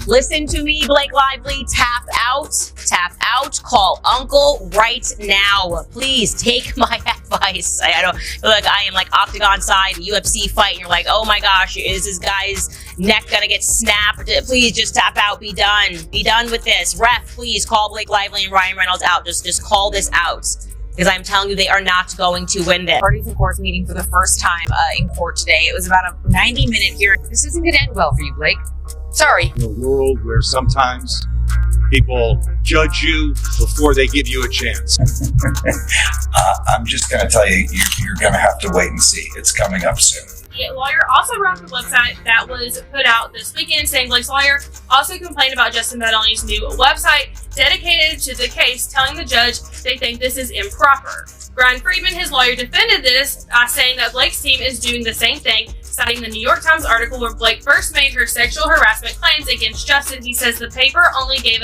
Listen to me, Blake Lively. Tap out. Tap out. Call Uncle right now. Please take my advice. I don't feel like I am like Octagon side UFC fight, and you're like, oh my gosh, is this guy's neck gonna get snapped? Please just tap out. Be done. Be done with this. Ref, please call Blake Lively and Ryan Reynolds out. Just call this out. Because I'm telling you, they are not going to win this. Parties in court meeting for the first time in court today. It was about a 90-minute hearing. This isn't going to end well for you, Blake. Sorry. In a world where sometimes people judge you before they give you a chance. I'm just going to tell you, you're going to have to wait and see. It's coming up soon. The lawyer also wrote the website that was put out this weekend, saying Blake's lawyer also complained about Justin Baldoni's new website dedicated to the case, telling the judge they think this is improper. Brian Friedman, his lawyer, defended this, saying that Blake's team is doing the same thing, citing the New York Times article where Blake first made her sexual harassment claims against Justin. He says the paper only gave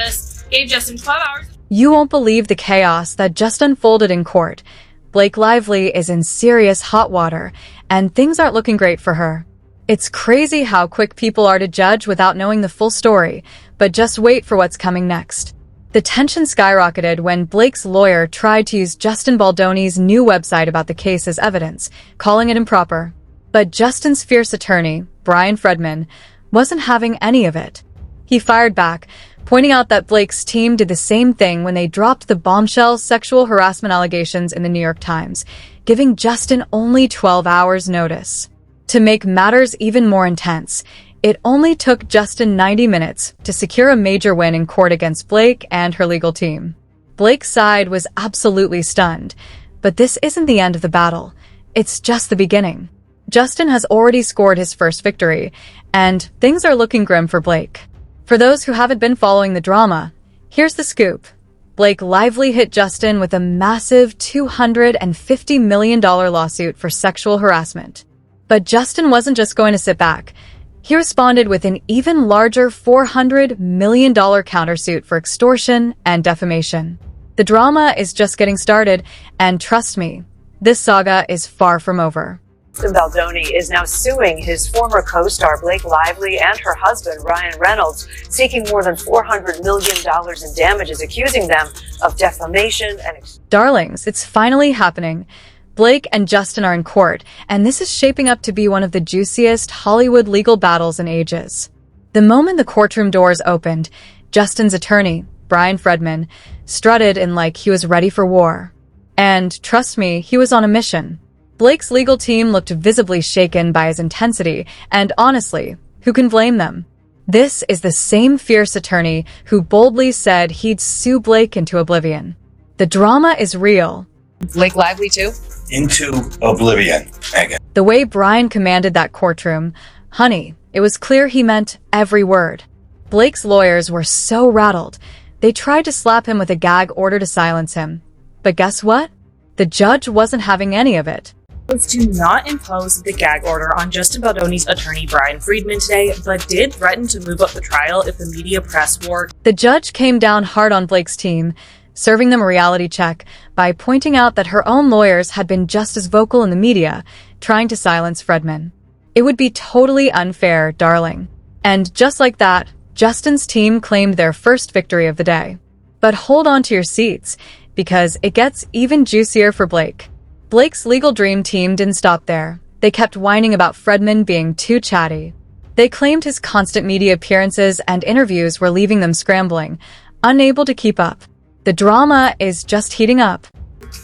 Justin 12 hours. You won't believe the chaos that just unfolded in court. Blake Lively is in serious hot water, and things aren't looking great for her. It's crazy how quick people are to judge without knowing the full story, but just wait for what's coming next. The tension skyrocketed when Blake's lawyer tried to use Justin Baldoni's new website about the case as evidence, calling it improper. But Justin's fierce attorney, Brian Friedman, wasn't having any of it. He fired back, pointing out that Blake's team did the same thing when they dropped the bombshell sexual harassment allegations in the New York Times, giving Justin only 12 hours notice. To make matters even more intense, it only took Justin 90 minutes to secure a major win in court against Blake and her legal team. Blake's side was absolutely stunned, but this isn't the end of the battle. It's just the beginning. Justin has already scored his first victory, and things are looking grim for Blake. For those who haven't been following the drama, here's the scoop. Blake Lively hit Justin with a massive $250 million lawsuit for sexual harassment. But Justin wasn't just going to sit back. He responded with an even larger $400 million countersuit for extortion and defamation. The drama is just getting started, and trust me, this saga is far from over. Justin Baldoni is now suing his former co-star Blake Lively and her husband Ryan Reynolds, seeking more than $400 million in damages, accusing them of defamation and... Darlings, it's finally happening. Blake and Justin are in court, and this is shaping up to be one of the juiciest Hollywood legal battles in ages. The moment the courtroom doors opened, Justin's attorney, Brian Friedman, strutted in like he was ready for war. And trust me, he was on a mission. Blake's legal team looked visibly shaken by his intensity, and honestly, who can blame them? This is the same fierce attorney who boldly said he'd sue Blake into oblivion. The drama is real. Blake Lively too? Into oblivion, Megan. The way Brian commanded that courtroom, honey, it was clear he meant every word. Blake's lawyers were so rattled, they tried to slap him with a gag order to silence him. But guess what? The judge wasn't having any of it. To not impose the gag order on Justin Baldoni's attorney Brian Friedman today, but did threaten to move up the trial if the media press war. The judge came down hard on Blake's team, serving them a reality check by pointing out that her own lawyers had been just as vocal in the media, trying to silence Friedman. It would be totally unfair, darling. And just like that, Justin's team claimed their first victory of the day. But hold on to your seats, because it gets even juicier for Blake. Blake's legal dream team didn't stop there. They kept whining about Friedman being too chatty. They claimed his constant media appearances and interviews were leaving them scrambling, unable to keep up. The drama is just heating up.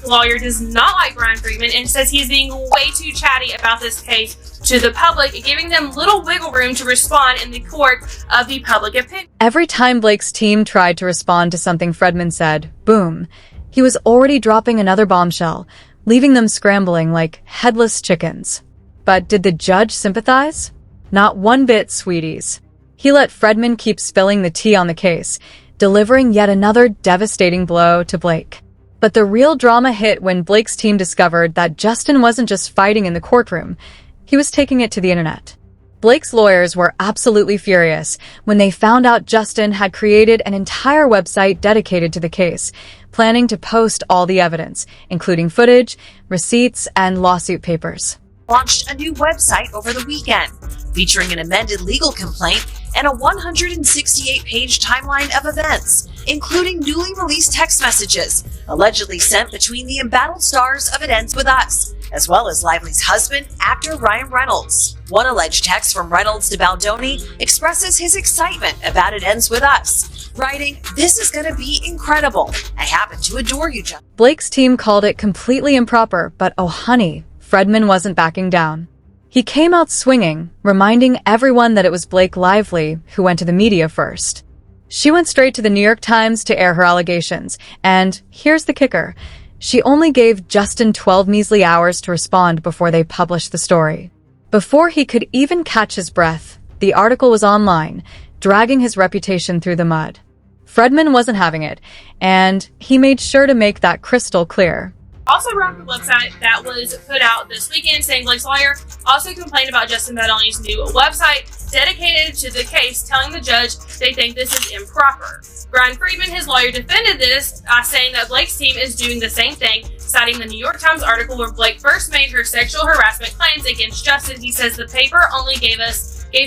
The lawyer does not like Brian Friedman and says he's being way too chatty about this case to the public, giving them little wiggle room to respond in the court of the public opinion. Every time Blake's team tried to respond to something Friedman said, boom, he was already dropping another bombshell, leaving them scrambling like headless chickens. But did the judge sympathize? Not one bit, sweeties. He let Friedman keep spilling the tea on the case, delivering yet another devastating blow to Blake. But the real drama hit when Blake's team discovered that Justin wasn't just fighting in the courtroom, he was taking it to the internet. Blake's lawyers were absolutely furious when they found out Justin had created an entire website dedicated to the case, planning to post all the evidence, including footage, receipts, and lawsuit papers. Launched a new website over the weekend, featuring an amended legal complaint and a 168-page timeline of events, including newly released text messages allegedly sent between the embattled stars of It Ends With Us, as well as Lively's husband, actor Ryan Reynolds. One alleged text from Reynolds to Baldoni expresses his excitement about It Ends With Us, writing, "This is going to be incredible. I happen to adore you, John." Blake's team called it completely improper, but oh honey, Fredman wasn't backing down. He came out swinging, reminding everyone that it was Blake Lively who went to the media first. She went straight to the New York Times to air her allegations, and here's the kicker. She only gave Justin 12 measly hours to respond before they published the story. Before he could even catch his breath, the article was online, dragging his reputation through the mud. Fredman wasn't having it, and he made sure to make that crystal clear. Also, Rocket website that was put out this weekend saying Blake's lawyer also complained about Justin Baldoni's new website dedicated to the case, telling the judge they think this is improper. Brian Friedman, his lawyer, defended this, saying that Blake's team is doing the same thing, citing the New York Times article where Blake first made her sexual harassment claims against Justin. He says the paper only gave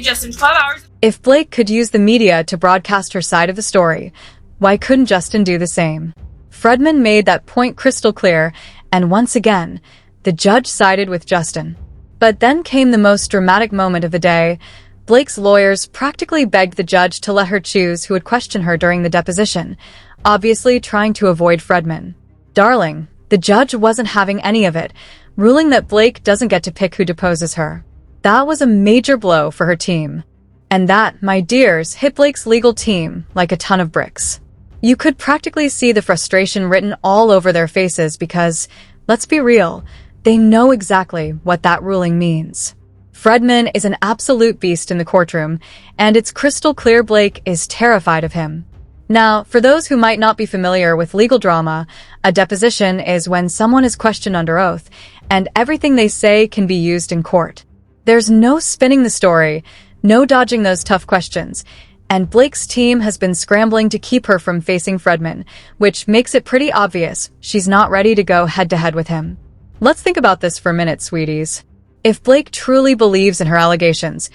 Justin 12 hours. If Blake could use the media to broadcast her side of the story, why couldn't Justin do the same? Fredman made that point crystal clear, and once again, the judge sided with Justin. But then came the most dramatic moment of the day. Blake's lawyers practically begged the judge to let her choose who would question her during the deposition, obviously trying to avoid Fredman. Darling, the judge wasn't having any of it, ruling that Blake doesn't get to pick who deposes her. That was a major blow for her team. And that, my dears, hit Blake's legal team like a ton of bricks. You could practically see the frustration written all over their faces because, let's be real, they know exactly what that ruling means. Fredman is an absolute beast in the courtroom, and it's crystal clear Blake is terrified of him. Now, for those who might not be familiar with legal drama, a deposition is when someone is questioned under oath, and everything they say can be used in court. There's no spinning the story, no dodging those tough questions, and Blake's team has been scrambling to keep her from facing Fredman, which makes it pretty obvious she's not ready to go head-to-head with him. Let's think about this for a minute, sweeties. If Blake truly believes in her allegations,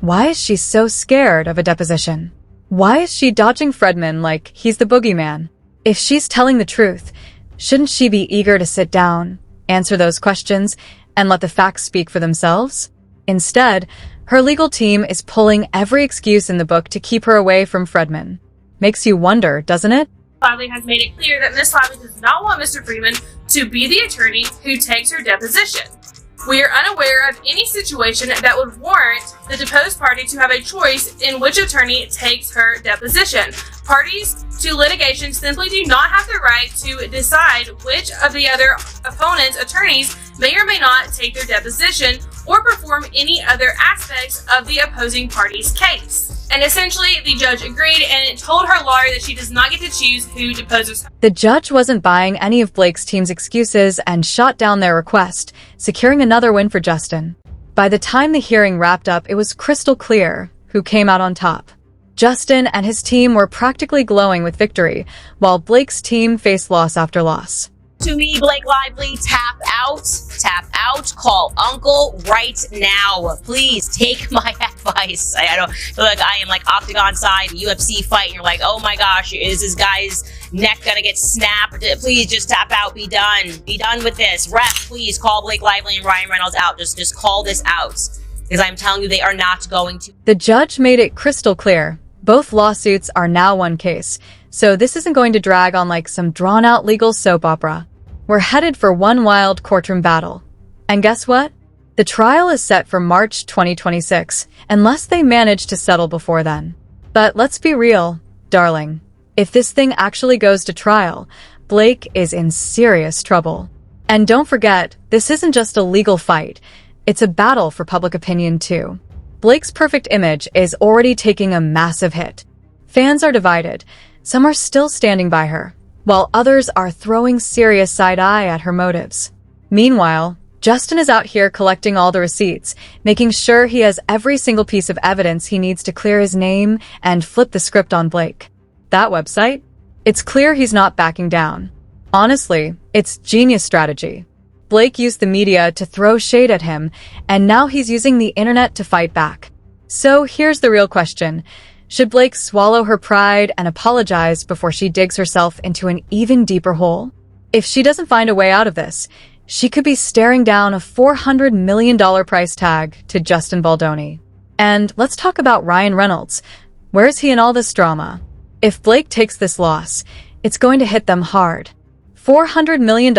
why is she so scared of a deposition? Why is she dodging Fredman like he's the boogeyman? If she's telling the truth, shouldn't she be eager to sit down, answer those questions, and let the facts speak for themselves? Instead, her legal team is pulling every excuse in the book to keep her away from Fredman. Makes you wonder, doesn't it? Lively has made it clear that Miss Lively does not want Mr. Friedman to be the attorney who takes her deposition. We are unaware of any situation that would warrant the deposed party to have a choice in which attorney takes her deposition. Parties to litigation simply do not have the right to decide which of the other opponent's attorneys may or may not take their deposition or perform any other aspects of the opposing party's case. And essentially, the judge agreed and told her lawyer that she does not get to choose who deposes her. The judge wasn't buying any of Blake's team's excuses and shot down their request, securing another win for Justin. By the time the hearing wrapped up, it was crystal clear who came out on top. Justin and his team were practically glowing with victory, while Blake's team faced loss after loss. To me, Blake Lively, tap out, call Uncle right now. Please take my advice. I don't feel like I am like Octagon side UFC fight, and you're like, oh my gosh, is this guy's neck gonna get snapped? Please just tap out, be done with this. Ref, please call Blake Lively and Ryan Reynolds out. Just call this out, because I'm telling you, they are not going to. The judge made it crystal clear. Both lawsuits are now one case, so this isn't going to drag on like some drawn-out legal soap opera. We're headed for one wild courtroom battle. And guess what? The trial is set for March 2026, unless they manage to settle before then. But let's be real, darling. If this thing actually goes to trial, Blake is in serious trouble. And don't forget, this isn't just a legal fight. It's a battle for public opinion too. Blake's perfect image is already taking a massive hit. Fans are divided. Some are still standing by her, while others are throwing serious side-eye at her motives. Meanwhile, Justin is out here collecting all the receipts, making sure he has every single piece of evidence he needs to clear his name and flip the script on Blake. That website? It's clear he's not backing down. Honestly, it's genius strategy. Blake used the media to throw shade at him, and now he's using the internet to fight back. So here's the real question. Should Blake swallow her pride and apologize before she digs herself into an even deeper hole? If she doesn't find a way out of this, she could be staring down a $400 million price tag to Justin Baldoni. And let's talk about Ryan Reynolds. Where is he in all this drama? If Blake takes this loss, it's going to hit them hard. $400 million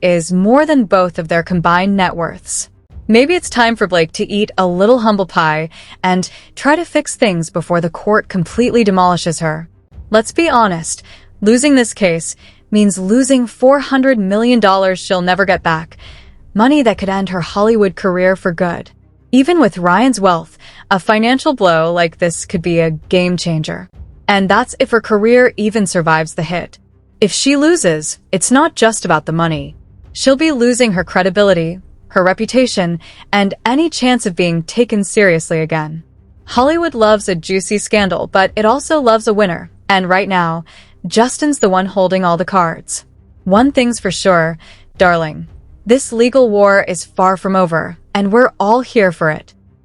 is more than both of their combined net worths. Maybe it's time for Blake to eat a little humble pie and try to fix things before the court completely demolishes her. Let's be honest, losing this case means losing $400 million she'll never get back. Money that could end her Hollywood career for good. Even with Ryan's wealth, a financial blow like this could be a game changer. And that's if her career even survives the hit. If she loses, it's not just about the money. She'll be losing her credibility, her reputation, and any chance of being taken seriously again. Hollywood loves a juicy scandal, but it also loves a winner. And right now, Justin's the one holding all the cards. One thing's for sure, darling. This legal war is far from over, and we're all here for it.